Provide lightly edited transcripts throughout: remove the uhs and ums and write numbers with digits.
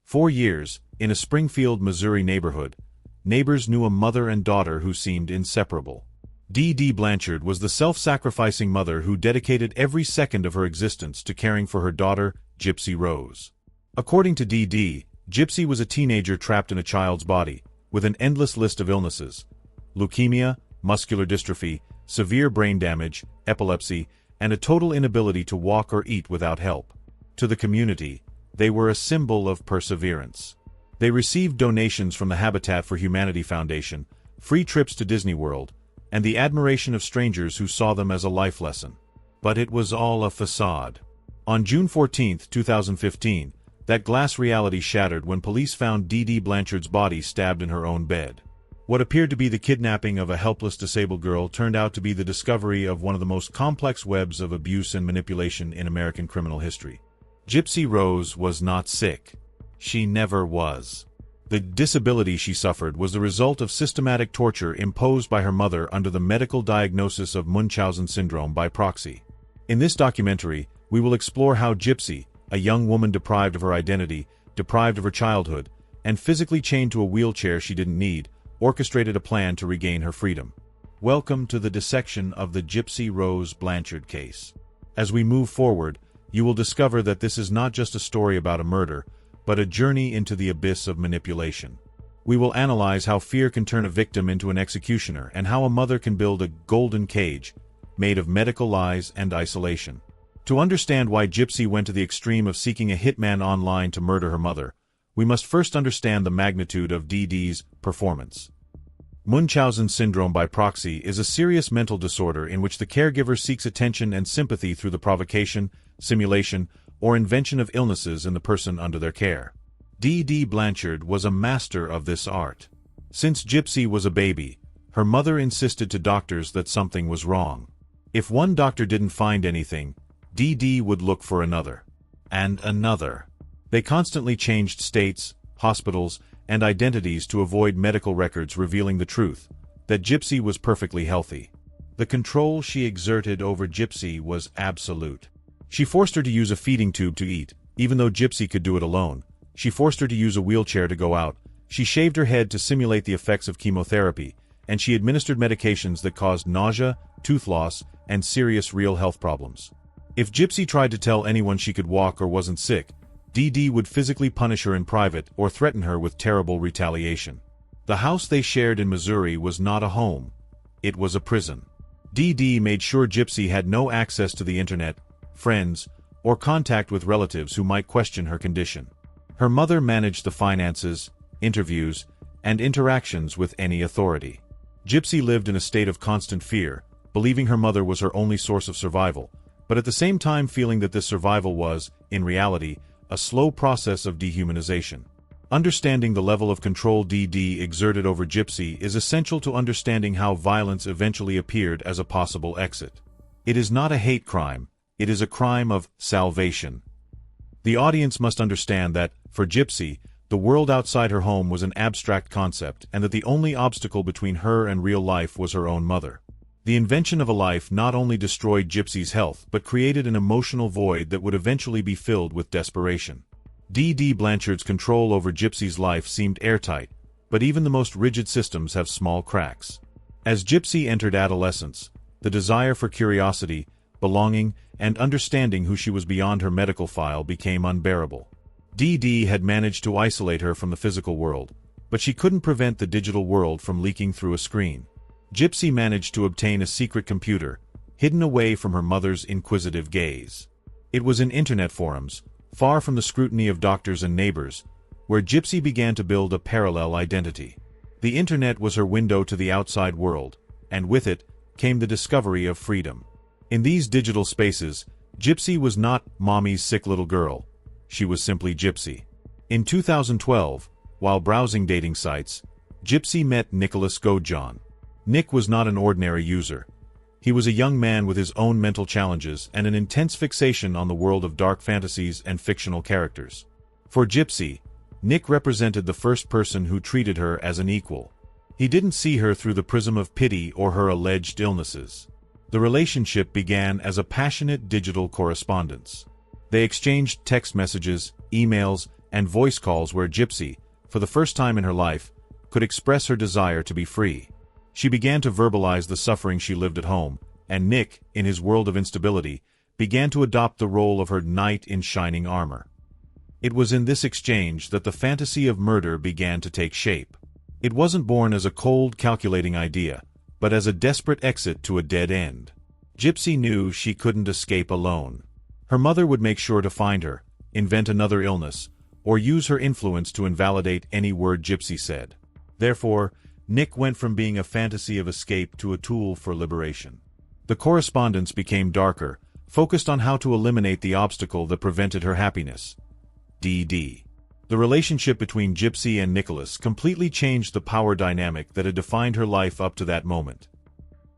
4 years, in a Springfield, Missouri neighborhood, neighbors knew a mother and daughter who seemed inseparable. Dee Dee Blanchard was the self-sacrificing mother who dedicated every second of her existence to caring for her daughter, Gypsy Rose. According to Dee Dee, Gypsy was a teenager trapped in a child's body, with an endless list of illnesses: leukemia, muscular dystrophy, severe brain damage, epilepsy, and a total inability to walk or eat without help. To the community, they were a symbol of perseverance. They received donations from the Habitat for Humanity Foundation, free trips to Disney World, and the admiration of strangers who saw them as a life lesson. But it was all a facade. On June 14, 2015, that glass reality shattered when police found Dee Dee Blanchard's body stabbed in her own bed. What appeared to be the kidnapping of a helpless disabled girl turned out to be the discovery of one of the most complex webs of abuse and manipulation in American criminal history. Gypsy Rose was not sick. She never was. The disability she suffered was the result of systematic torture imposed by her mother under the medical diagnosis of Munchausen syndrome by Proxy. In this documentary, we will explore how Gypsy, a young woman deprived of her identity, deprived of her childhood, and physically chained to a wheelchair she didn't need, orchestrated a plan to regain her freedom. Welcome to the dissection of the Gypsy Rose Blanchard case. As we move forward, you will discover that this is not just a story about a murder, but a journey into the abyss of manipulation. We will analyze how fear can turn a victim into an executioner and how a mother can build a golden cage made of medical lies and isolation. To understand why Gypsy went to the extreme of seeking a hitman online to murder her mother, we must first understand the magnitude of Dee Dee's performance. Munchausen syndrome by Proxy is a serious mental disorder in which the caregiver seeks attention and sympathy through the provocation, simulation, or invention of illnesses in the person under their care. Dee Dee Blanchard was a master of this art. Since Gypsy was a baby, her mother insisted to doctors that something was wrong. If one doctor didn't find anything, Dee Dee would look for another. And another. They constantly changed states, hospitals, and identities to avoid medical records revealing the truth, that Gypsy was perfectly healthy. The control she exerted over Gypsy was absolute. She forced her to use a feeding tube to eat, even though Gypsy could do it alone. She forced her to use a wheelchair to go out. She shaved her head to simulate the effects of chemotherapy, and she administered medications that caused nausea, tooth loss, and serious real health problems. If Gypsy tried to tell anyone she could walk or wasn't sick, Dee Dee would physically punish her in private or threaten her with terrible retaliation. The house they shared in Missouri was not a home. It was a prison. Dee Dee made sure Gypsy had no access to the internet, friends, or contact with relatives who might question her condition. Her mother managed the finances, interviews, and interactions with any authority. Gypsy lived in a state of constant fear, believing her mother was her only source of survival, but at the same time feeling that this survival was, in reality, a slow process of dehumanization. Understanding the level of control Dee Dee exerted over Gypsy is essential to understanding how violence eventually appeared as a possible exit. It is not a hate crime. It is a crime of salvation. The audience must understand that, for Gypsy, the world outside her home was an abstract concept and that the only obstacle between her and real life was her own mother. The invention of a life not only destroyed Gypsy's health but created an emotional void that would eventually be filled with desperation. Dee Dee Blanchard's control over Gypsy's life seemed airtight, but even the most rigid systems have small cracks. As Gypsy entered adolescence, the desire for curiosity, belonging, and understanding who she was beyond her medical file became unbearable. Dee Dee had managed to isolate her from the physical world, but she couldn't prevent the digital world from leaking through a screen. Gypsy managed to obtain a secret computer, hidden away from her mother's inquisitive gaze. It was in internet forums, far from the scrutiny of doctors and neighbors, where Gypsy began to build a parallel identity. The internet was her window to the outside world, and with it came the discovery of freedom. In these digital spaces, Gypsy was not mommy's sick little girl. She was simply Gypsy. In 2012, while browsing dating sites, Gypsy met Nicholas Godejohn. Nick was not an ordinary user. He was a young man with his own mental challenges and an intense fixation on the world of dark fantasies and fictional characters. For Gypsy, Nick represented the first person who treated her as an equal. He didn't see her through the prism of pity or her alleged illnesses. The relationship began as a passionate digital correspondence. They exchanged text messages, emails, and voice calls where Gypsy, for the first time in her life, could express her desire to be free. She began to verbalize the suffering she lived at home, and Nick, in his world of instability, began to adopt the role of her knight in shining armor. It was in this exchange that the fantasy of murder began to take shape. It wasn't born as a cold, calculating idea, but as a desperate exit to a dead end. Gypsy knew she couldn't escape alone. Her mother would make sure to find her, invent another illness, or use her influence to invalidate any word Gypsy said. Therefore, Nick went from being a fantasy of escape to a tool for liberation. The correspondence became darker, focused on how to eliminate the obstacle that prevented her happiness. Dee Dee. The relationship between Gypsy and Nicholas completely changed the power dynamic that had defined her life up to that moment.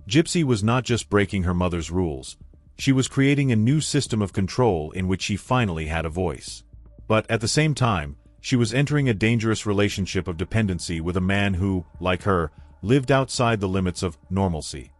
Gypsy was not just breaking her mother's rules, she was creating a new system of control in which she finally had a voice. But at the same time, she was entering a dangerous relationship of dependency with a man who, like her, lived outside the limits of normalcy.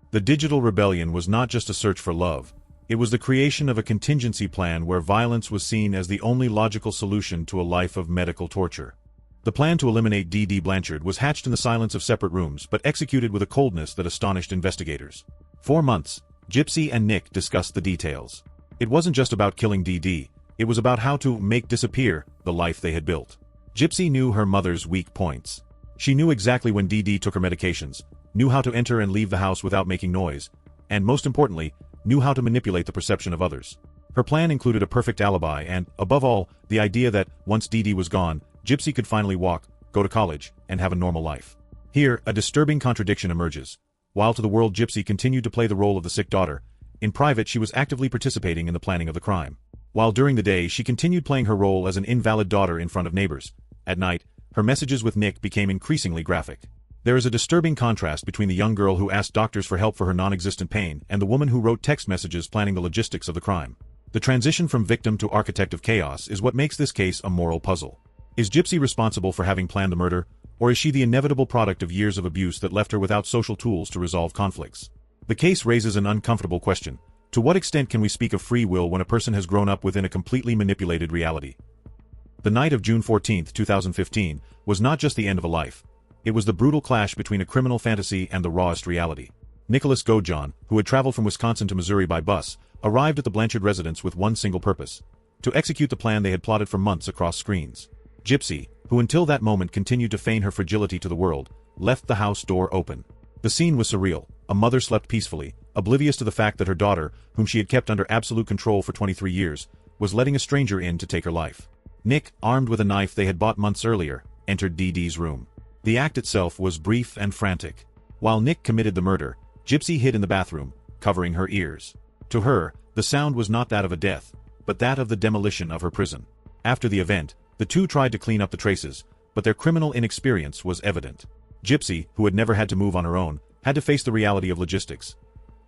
The digital rebellion was not just a search for love, it was the creation of a contingency plan where violence was seen as the only logical solution to a life of medical torture. The plan to eliminate Dee Dee Blanchard was hatched in the silence of separate rooms but executed with a coldness that astonished investigators. For months, Gypsy and Nick discussed the details. It wasn't just about killing Dee Dee, it was about how to make disappear the life they had built. Gypsy knew her mother's weak points. She knew exactly when Dee Dee took her medications, knew how to enter and leave the house without making noise, and most importantly, knew how to manipulate the perception of others. Her plan included a perfect alibi and, above all, the idea that, once Dee Dee was gone, Gypsy could finally walk, go to college, and have a normal life. Here, a disturbing contradiction emerges. While to the world Gypsy continued to play the role of the sick daughter, in private she was actively participating in the planning of the crime. While during the day she continued playing her role as an invalid daughter in front of neighbors, at night, her messages with Nick became increasingly graphic. There is a disturbing contrast between the young girl who asked doctors for help for her non-existent pain and the woman who wrote text messages planning the logistics of the crime. The transition from victim to architect of chaos is what makes this case a moral puzzle. Is Gypsy responsible for having planned the murder, or is she the inevitable product of years of abuse that left her without social tools to resolve conflicts? The case raises an uncomfortable question. To what extent can we speak of free will when a person has grown up within a completely manipulated reality? The night of June 14, 2015, was not just the end of a life. It was the brutal clash between a criminal fantasy and the rawest reality. Nicholas Godejohn, who had traveled from Wisconsin to Missouri by bus, arrived at the Blanchard residence with one single purpose: to execute the plan they had plotted for months across screens. Gypsy, who until that moment continued to feign her fragility to the world, left the house door open. The scene was surreal. A mother slept peacefully, oblivious to the fact that her daughter, whom she had kept under absolute control for 23 years, was letting a stranger in to take her life. Nick, armed with a knife they had bought months earlier, entered Dee Dee's room. The act itself was brief and frantic. While Nick committed the murder, Gypsy hid in the bathroom, covering her ears. To her, the sound was not that of a death, but that of the demolition of her prison. After the event, the two tried to clean up the traces, but their criminal inexperience was evident. Gypsy, who had never had to move on her own, had to face the reality of logistics.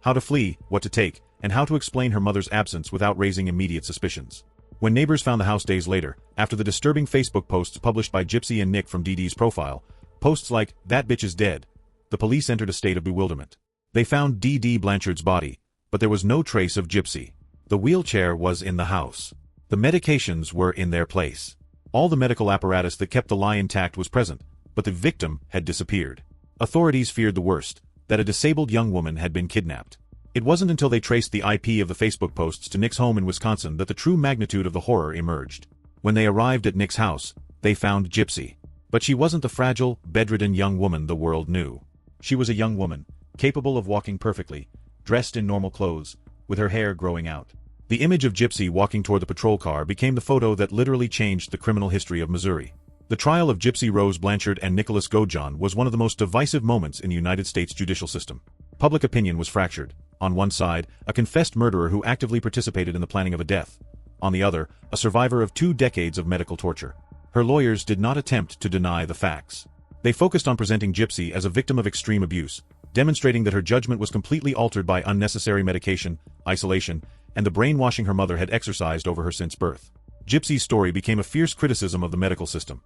How to flee, what to take, and how to explain her mother's absence without raising immediate suspicions. When neighbors found the house days later, after the disturbing Facebook posts published by Gypsy and Nick from Dee Dee's profile, posts like, "That bitch is dead," the police entered a state of bewilderment. They found Dee Dee Blanchard's body, but there was no trace of Gypsy. The wheelchair was in the house. The medications were in their place. All the medical apparatus that kept the lie intact was present, but the victim had disappeared. Authorities feared the worst, that a disabled young woman had been kidnapped. It wasn't until they traced the IP of the Facebook posts to Nick's home in Wisconsin that the true magnitude of the horror emerged. When they arrived at Nick's house, they found Gypsy. But she wasn't the fragile, bedridden young woman the world knew. She was a young woman, capable of walking perfectly, dressed in normal clothes, with her hair growing out. The image of Gypsy walking toward the patrol car became the photo that literally changed the criminal history of Missouri. The trial of Gypsy Rose Blanchard and Nicholas Godejohn was one of the most divisive moments in the United States judicial system. Public opinion was fractured. On one side, a confessed murderer who actively participated in the planning of a death. On the other, a survivor of 2 decades of medical torture. Her lawyers did not attempt to deny the facts. They focused on presenting Gypsy as a victim of extreme abuse, demonstrating that her judgment was completely altered by unnecessary medication, isolation, and the brainwashing her mother had exercised over her since birth. Gypsy's story became a fierce criticism of the medical system.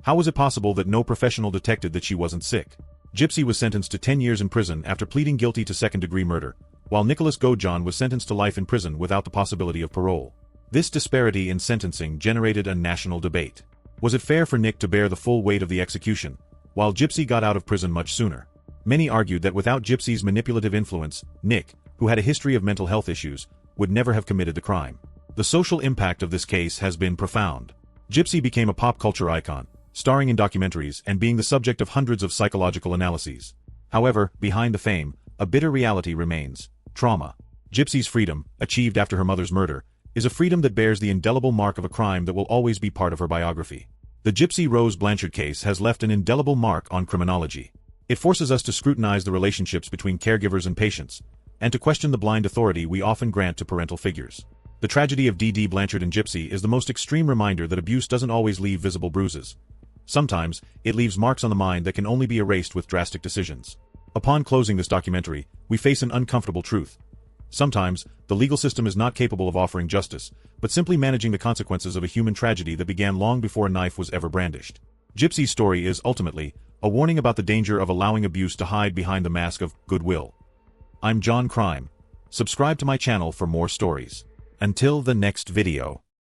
How was it possible that no professional detected that she wasn't sick? Gypsy was sentenced to 10 years in prison after pleading guilty to second-degree murder, while Nicholas Godejohn was sentenced to life in prison without the possibility of parole. This disparity in sentencing generated a national debate. Was it fair for Nick to bear the full weight of the execution, while Gypsy got out of prison much sooner? Many argued that without Gypsy's manipulative influence, Nick, who had a history of mental health issues, would never have committed the crime. The social impact of this case has been profound. Gypsy became a pop culture icon, starring in documentaries and being the subject of hundreds of psychological analyses. However, behind the fame, a bitter reality remains: trauma. Gypsy's freedom, achieved after her mother's murder, is a freedom that bears the indelible mark of a crime that will always be part of her biography. The Gypsy Rose Blanchard case has left an indelible mark on criminology. It forces us to scrutinize the relationships between caregivers and patients, and to question the blind authority we often grant to parental figures. The tragedy of Dee Dee Blanchard and Gypsy is the most extreme reminder that abuse doesn't always leave visible bruises. Sometimes, it leaves marks on the mind that can only be erased with drastic decisions. Upon closing this documentary, we face an uncomfortable truth. Sometimes, the legal system is not capable of offering justice, but simply managing the consequences of a human tragedy that began long before a knife was ever brandished. Gypsy's story is, ultimately, a warning about the danger of allowing abuse to hide behind the mask of goodwill. I'm John Crime. Subscribe to my channel for more stories. Until the next video.